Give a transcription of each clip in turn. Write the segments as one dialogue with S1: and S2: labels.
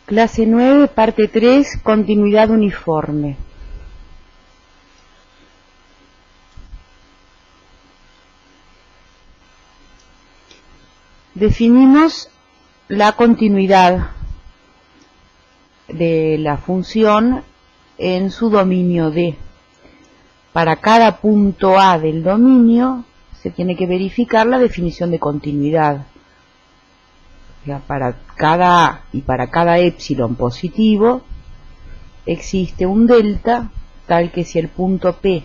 S1: Clase 9, parte 3, continuidad uniforme. Definimos la continuidad de la función en su dominio D. Para cada punto A del dominio se tiene que verificar la definición de continuidad. O sea, para cada A y para cada epsilon positivo existe un delta tal que si el punto P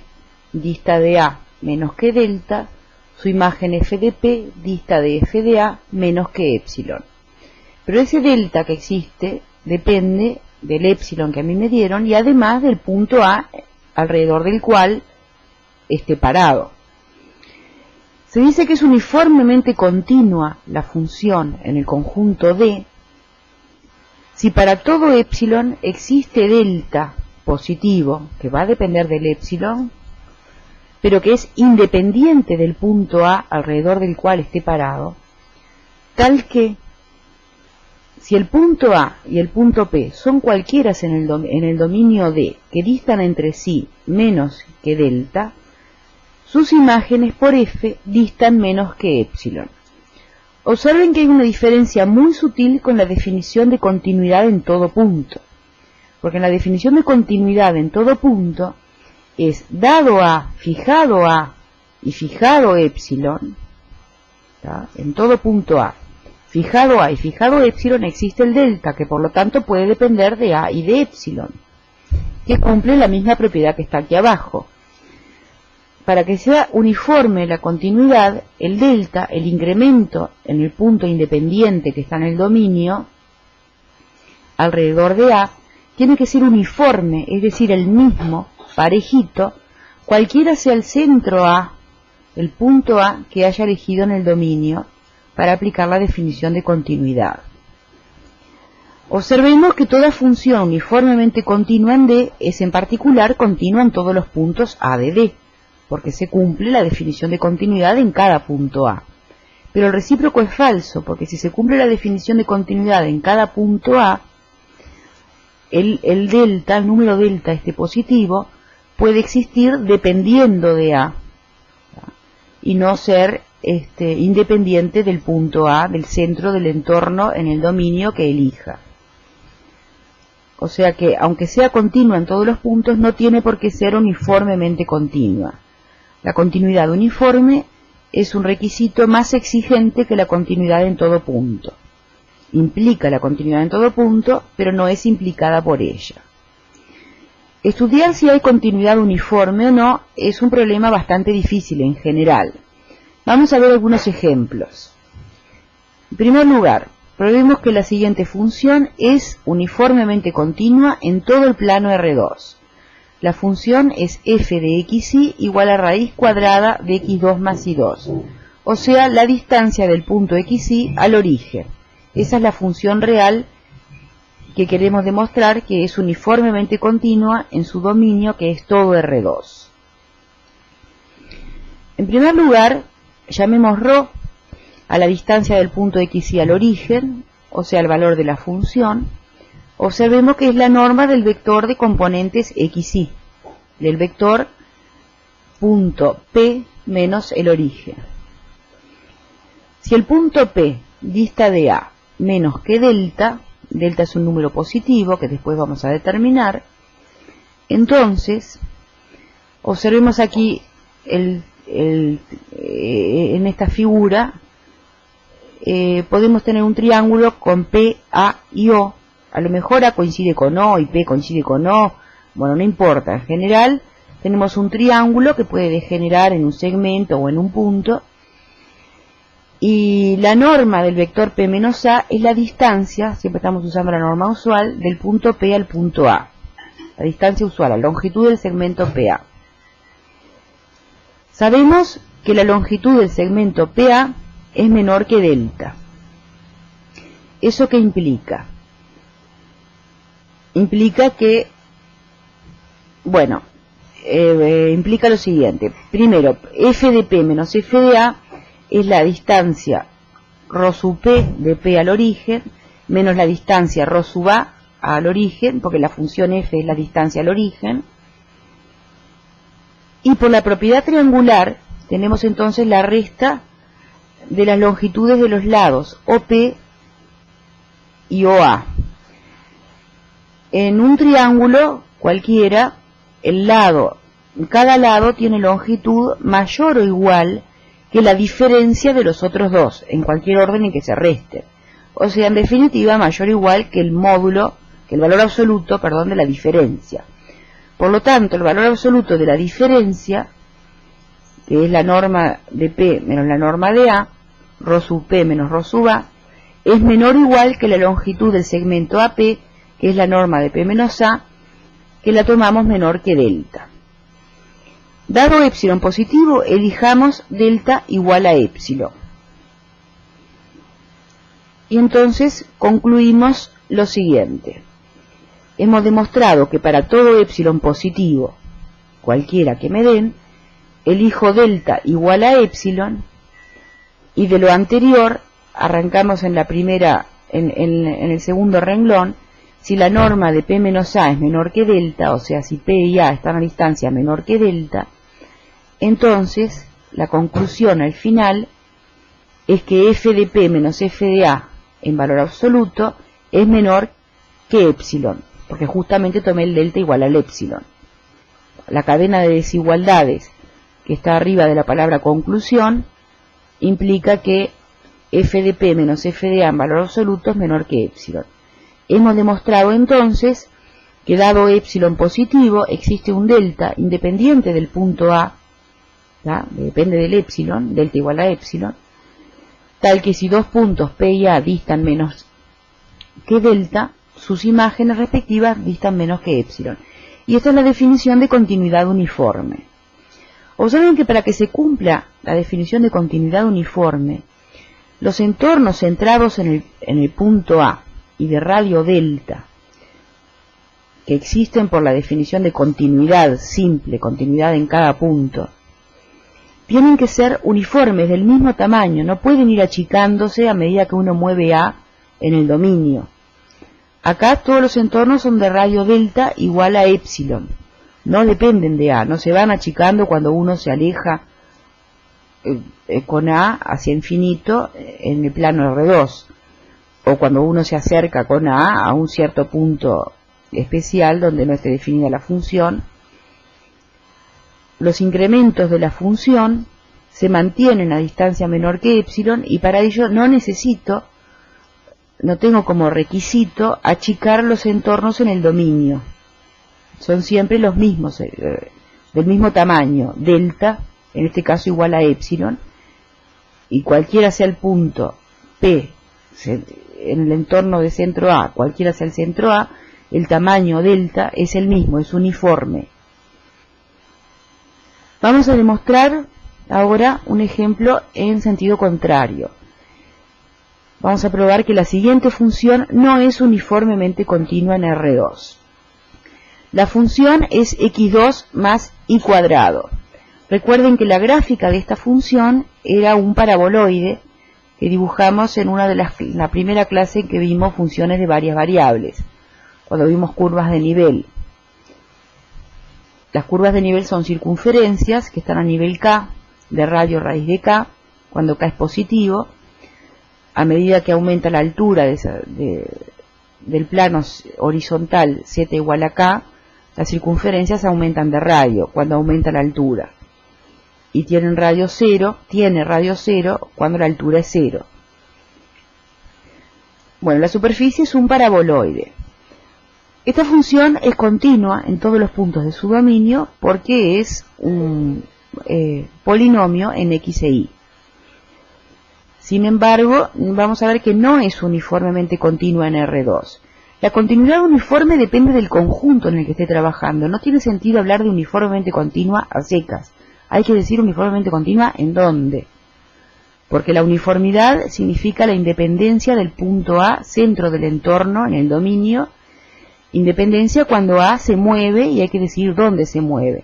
S1: dista de A menos que delta, su imagen f de P dista de f de A menos que epsilon. Pero ese delta que existe depende del epsilon que a mí me dieron y además del punto A alrededor del cual esté parado. Se dice que es uniformemente continua la función en el conjunto D si para todo epsilon existe delta positivo, que va a depender del epsilon, pero que es independiente del punto A alrededor del cual esté parado, tal que si el punto A y el punto P son cualquiera en el dominio D que distan entre sí menos que delta, sus imágenes por F distan menos que epsilon. Observen que hay una diferencia muy sutil con la definición de continuidad en todo punto, porque en la definición de continuidad en todo punto es dado A y fijado epsilon, ¿tá? En todo punto A, fijado A y fijado epsilon existe el delta, que por lo tanto puede depender de A y de epsilon, que cumple la misma propiedad que está aquí abajo. Para que sea uniforme la continuidad, el delta, el incremento en el punto independiente que está en el dominio, alrededor de A, tiene que ser uniforme, es decir, el mismo, parejito, cualquiera sea el centro A, el punto A que haya elegido en el dominio, para aplicar la definición de continuidad. Observemos que toda función uniformemente continua en D es en particular continua en todos los puntos A de D, porque se cumple la definición de continuidad en cada punto A. Pero el recíproco es falso, porque si se cumple la definición de continuidad en cada punto A, el delta, el número delta este positivo, puede existir dependiendo de A, y no ser independiente del punto A, del centro del entorno en el dominio que elija. O sea que, aunque sea continua en todos los puntos, no tiene por qué ser uniformemente continua. La continuidad uniforme es un requisito más exigente que la continuidad en todo punto. Implica la continuidad en todo punto, pero no es implicada por ella. Estudiar si hay continuidad uniforme o no es un problema bastante difícil en general. Vamos a ver algunos ejemplos. En primer lugar, probemos que la siguiente función es uniformemente continua en todo el plano R2. La función es f de xy igual a raíz cuadrada de x2 más y2, o sea, la distancia del punto xy al origen. Esa es la función real que queremos demostrar que es uniformemente continua en su dominio, que es todo R2. En primer lugar, llamemos ρ a la distancia del punto xy al origen, o sea, el valor de la función. Observemos que es la norma del vector de componentes xy, del vector punto P menos el origen. Si el punto P dista de A menos que delta, delta es un número positivo que después vamos a determinar, entonces observemos aquí en esta figura podemos tener un triángulo con P, A y O. A lo mejor A coincide con O y P coincide con O, bueno, no importa. En general tenemos un triángulo que puede degenerar en un segmento o en un punto, y la norma del vector P menos A es la distancia, siempre estamos usando la norma usual, del punto P al punto A. La distancia usual, la longitud del segmento PA. Sabemos que la longitud del segmento PA es menor que delta. ¿Eso qué implica? Implica que, bueno, implica lo siguiente. Primero, f de P menos f de A es la distancia ρ sub P de P al origen, menos la distancia ρ sub a al origen, porque la función f es la distancia al origen. Y por la propiedad triangular tenemos entonces la resta de las longitudes de los lados OP y OA. En un triángulo cualquiera, cada lado tiene longitud mayor o igual que la diferencia de los otros dos, en cualquier orden en que se resten. O sea, en definitiva, mayor o igual que el valor absoluto, de la diferencia. Por lo tanto, el valor absoluto de la diferencia, que es la norma de P menos la norma de A, ρ sub P menos ρ sub A, es menor o igual que la longitud del segmento AP, que es la norma de P menos A, que la tomamos menor que delta. Dado epsilon positivo, elijamos delta igual a epsilon. Y entonces concluimos lo siguiente. Hemos demostrado que para todo epsilon positivo, cualquiera que me den, elijo delta igual a epsilon, y de lo anterior arrancamos en el segundo renglón. Si la norma de P menos A es menor que delta, o sea, si P y A están a distancia menor que delta, entonces la conclusión al final es que f de P menos f de A en valor absoluto es menor que epsilon, porque justamente tomé el delta igual al epsilon. La cadena de desigualdades que está arriba de la palabra conclusión implica que f de P menos f de A en valor absoluto es menor que epsilon. Hemos demostrado entonces que dado epsilon positivo existe un delta independiente del punto A, depende del epsilon, delta igual a epsilon, tal que si dos puntos P y A distan menos que delta, sus imágenes respectivas distan menos que epsilon. Y esta es la definición de continuidad uniforme. Observen que para que se cumpla la definición de continuidad uniforme, los entornos centrados en el punto A y de radio delta, que existen por la definición de continuidad simple, continuidad en cada punto, tienen que ser uniformes, del mismo tamaño, no pueden ir achicándose a medida que uno mueve A en el dominio. Acá todos los entornos son de radio delta igual a epsilon, no dependen de A, no se van achicando cuando uno se aleja con A hacia infinito en el plano R2, o cuando uno se acerca con A un cierto punto especial donde no esté definida la función. Los incrementos de la función se mantienen a distancia menor que epsilon, y para ello no tengo como requisito achicar los entornos en el dominio. Son siempre los mismos, del mismo tamaño, delta, en este caso igual a epsilon, y cualquiera sea el punto P en el entorno de centro A, cualquiera sea el centro A, el tamaño delta es el mismo, es uniforme. Vamos a demostrar ahora un ejemplo en sentido contrario. Vamos a probar que la siguiente función no es uniformemente continua en R2. La función es x2 más y cuadrado. Recuerden que la gráfica de esta función era un paraboloide que dibujamos en la primera clase en que vimos funciones de varias variables, cuando vimos curvas de nivel. Las curvas de nivel son circunferencias que están a nivel k, de radio raíz de k, cuando k es positivo. A medida que aumenta la altura del plano horizontal z igual a k, las circunferencias aumentan de radio cuando aumenta la altura. Y tiene radio cero cuando la altura es 0. Bueno, la superficie es un paraboloide. Esta función es continua en todos los puntos de su dominio porque es un polinomio en x e y. Sin embargo, vamos a ver que no es uniformemente continua en R2. La continuidad uniforme depende del conjunto en el que esté trabajando. No tiene sentido hablar de uniformemente continua a secas. Hay que decir uniformemente continua ¿en dónde? Porque la uniformidad significa la independencia del punto A, centro del entorno en el dominio. Independencia cuando A se mueve y hay que decir dónde se mueve.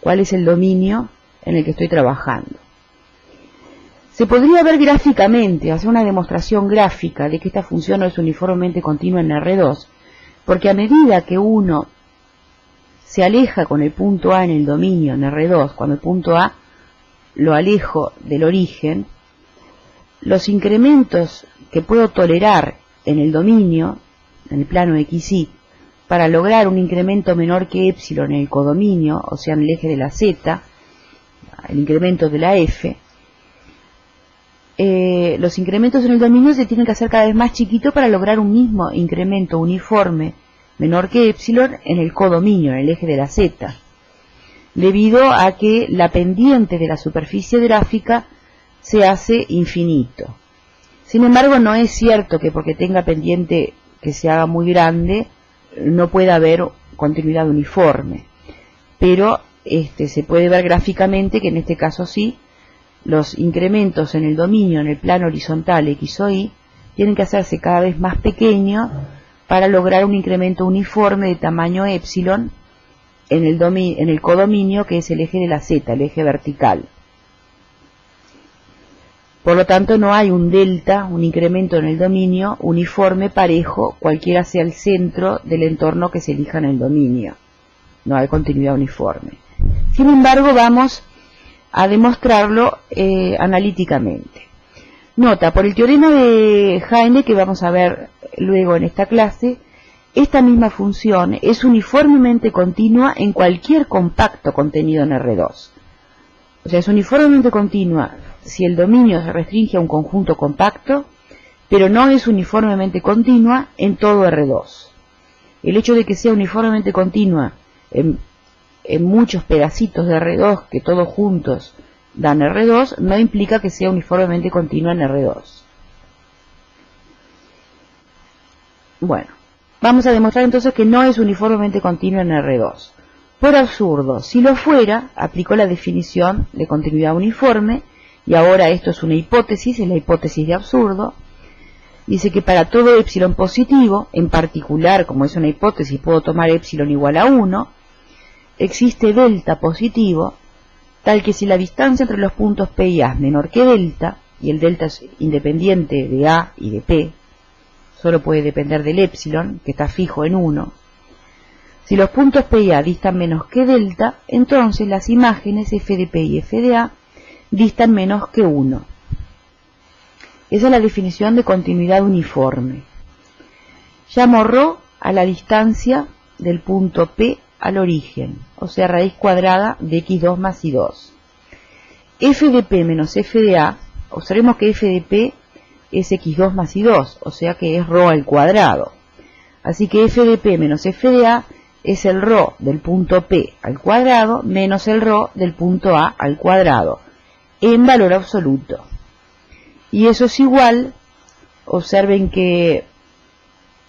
S1: ¿Cuál es el dominio en el que estoy trabajando? Se podría ver gráficamente, hacer una demostración gráfica de que esta función no es uniformemente continua en R2, porque a medida que uno se aleja con el punto A en el dominio en R2, cuando el punto A lo alejo del origen, los incrementos que puedo tolerar en el dominio, en el plano XY, para lograr un incremento menor que epsilon en el codominio, o sea en el eje de la Z, el incremento de la F, los incrementos en el dominio se tienen que hacer cada vez más chiquitos para lograr un mismo incremento uniforme menor que epsilon en el codominio, en el eje de la Z, debido a que la pendiente de la superficie gráfica se hace infinito. Sin embargo, no es cierto que porque tenga pendiente que se haga muy grande no pueda haber continuidad uniforme, pero se puede ver gráficamente que en este caso sí, los incrementos en el dominio, en el plano horizontal X o Y, tienen que hacerse cada vez más pequeños para lograr un incremento uniforme de tamaño epsilon en el codominio, que es el eje de la Z, el eje vertical. Por lo tanto, no hay un delta, un incremento en el dominio uniforme, parejo, cualquiera sea el centro del entorno que se elija en el dominio. No hay continuidad uniforme. Sin embargo, vamos a demostrarlo analíticamente. Nota, por el teorema de Heine, que vamos a ver luego en esta clase, esta misma función es uniformemente continua en cualquier compacto contenido en R2. O sea, es uniformemente continua si el dominio se restringe a un conjunto compacto, pero no es uniformemente continua en todo R2. El hecho de que sea uniformemente continua en muchos pedacitos de R2, que todos juntos dan R2, no implica que sea uniformemente continua en R2. Bueno, vamos a demostrar entonces que no es uniformemente continua en R2. Por absurdo, si lo fuera, aplico la definición de continuidad uniforme, y ahora esto es una hipótesis, es la hipótesis de absurdo. Dice que para todo epsilon positivo, en particular, como es una hipótesis, puedo tomar epsilon igual a 1, existe delta positivo, tal que si la distancia entre los puntos P y A es menor que delta, y el delta es independiente de A y de P, solo puede depender del epsilon, que está fijo en 1, si los puntos P y A distan menos que delta, entonces las imágenes f de P y f de A distan menos que 1. Esa es la definición de continuidad uniforme. Llamo ρ a la distancia del punto P al origen, o sea, raíz cuadrada de x2 más y2. F de P menos f de A, observemos que f de P es x2 más y2, o sea que es ρ al cuadrado. Así que f de P menos f de A es el ρ del punto P al cuadrado menos el ρ del punto A al cuadrado, en valor absoluto. Y eso es igual, observen que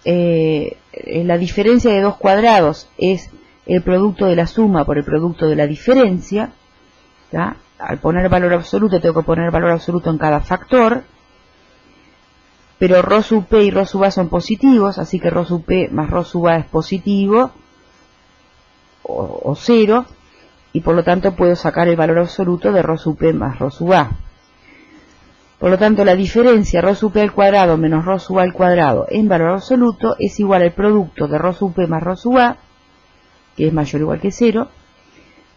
S1: la diferencia de dos cuadrados es el producto de la suma por el producto de la diferencia, ¿tá? Al poner valor absoluto tengo que poner valor absoluto en cada factor, pero ρ sub P y ρ sub A son positivos, así que ρ sub P más ρ sub A es positivo o 0, y por lo tanto puedo sacar el valor absoluto de ρ sub P más ρ sub A. Por lo tanto, la diferencia ρ sub P al cuadrado menos ρ sub A al cuadrado en valor absoluto es igual al producto de ρ sub P más ρ sub A, que es mayor o igual que 0,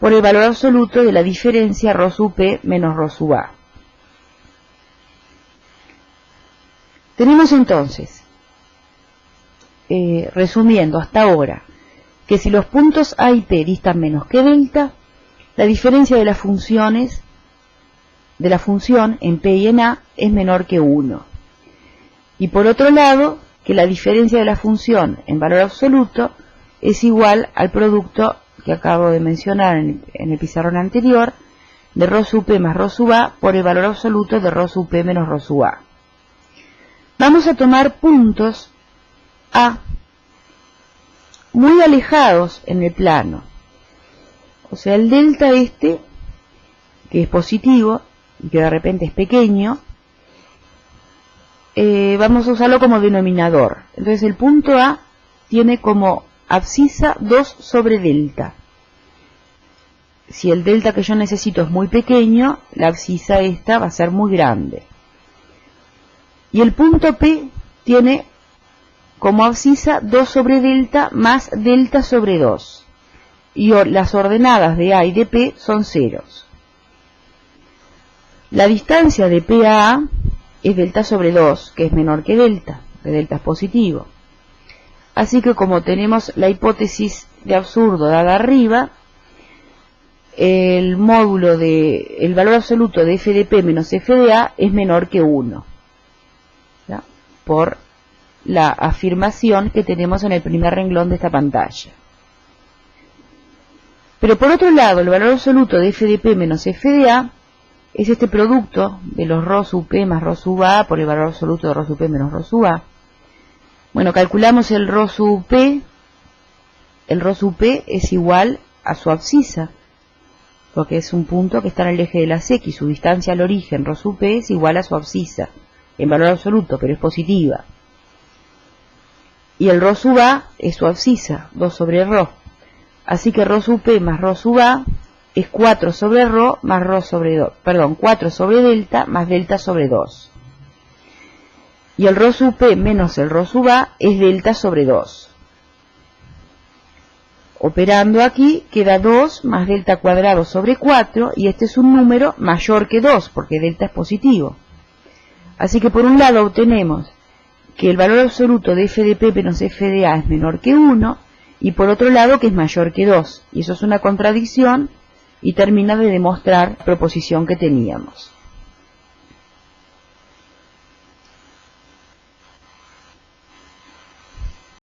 S1: por el valor absoluto de la diferencia ρ sub P menos ρ sub A. Tenemos entonces, resumiendo hasta ahora, que si los puntos A y P distan menos que delta, la diferencia de las funciones de la función en P y en A es menor que 1. Y por otro lado, que la diferencia de la función en valor absoluto es igual al producto que acabo de mencionar en el pizarrón anterior, de ρ sub P más ρ sub A por el valor absoluto de ρ sub P menos ρ sub A. Vamos a tomar puntos A muy alejados en el plano. O sea, el delta que es positivo, y que de repente es pequeño, vamos a usarlo como denominador. Entonces el punto A tiene como abscisa 2 sobre delta. si el delta que yo necesito es muy pequeño, la abscisa esta va a ser muy grande. Y el punto P tiene como abscisa 2 sobre delta más delta sobre 2. Y las ordenadas de A y de P son ceros. La distancia de P a A es delta sobre 2, que es menor que delta, que delta es positivo. Así que como tenemos la hipótesis de absurdo dada arriba, el valor absoluto de f de P menos f de A es menor que 1, ¿ya? Por la afirmación que tenemos en el primer renglón de esta pantalla. Pero por otro lado, el valor absoluto de f de P menos f de A es este producto de los ρ sub P más ρ sub A por el valor absoluto de ρ sub P menos ρ sub A. Bueno, calculamos el ρ sub P. El ρ sub P es igual a su abscisa, porque es un punto que está en el eje de las X. Su distancia al origen, ρ sub P, es igual a su abscisa, en valor absoluto, pero es positiva. Y el ρ sub A es su abscisa, 2 sobre ρ. Así que ρ sub P más ρ sub A es 4 sobre ρ más ρ sobre 2, 4 sobre delta más delta sobre 2. Y el ρ sub P menos el ρ sub A es delta sobre 2. Operando aquí queda 2 más delta cuadrado sobre 4, y este es un número mayor que 2 porque delta es positivo. Así que por un lado obtenemos que el valor absoluto de f de P menos f de A es menor que 1, y por otro lado que es mayor que 2, y eso es una contradicción y termina de demostrar la proposición que teníamos.